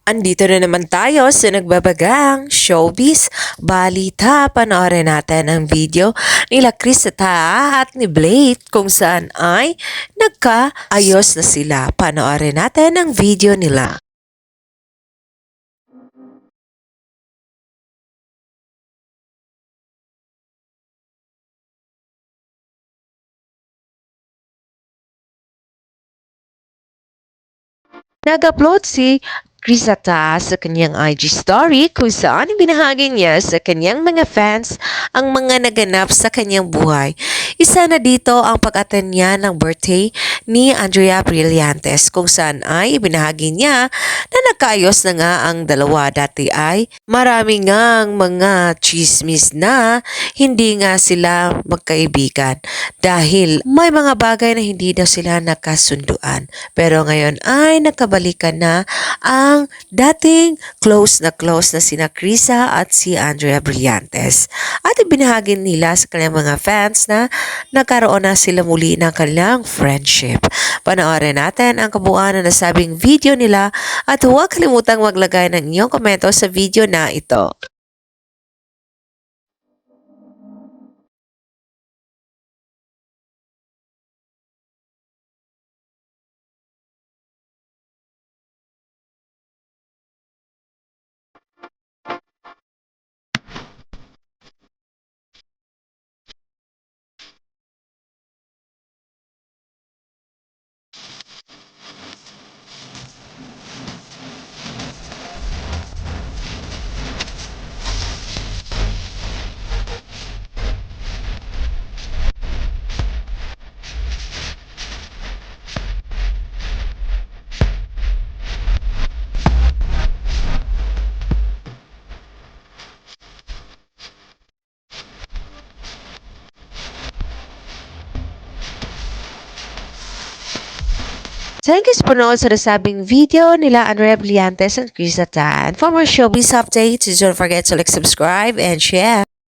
Andito na naman tayo sa nagbabagang showbiz balita. Panoorin natin ang video nila Crisata at ni Blade kung saan ay nagkaayos na sila. Panoorin natin ang video nila. Nag-upload si Crisata sa kanyang IG story kung saan binahagi niya sa kanyang mga fans ang mga naganap sa kanyang buhay. Isa na dito ang pag-attend niya ng birthday ni Andrea Brillantes kung saan ay binahagi niya na nagkaayos na nga ang dalawa. Dati ay marami ngang mga chismis na hindi nga sila magkaibigan dahil may mga bagay na hindi daw sila nakasunduan. Pero ngayon ay nakabalikan na ang dating close na sina Krisa at si Andrea Brillantes. At ibinahagi nila sa kanilang mga fans na nagkaroon na sila muli ng kanilang friendship. Panoorin natin ang kabuuan na nasabing video nila at huwag kalimutang maglagay ng inyong komento sa video na ito. Thank you sa panood sa nasabing video nila Andrea Brillantes and Chris Tan. For more showbiz updates, don't forget to like, subscribe, and share.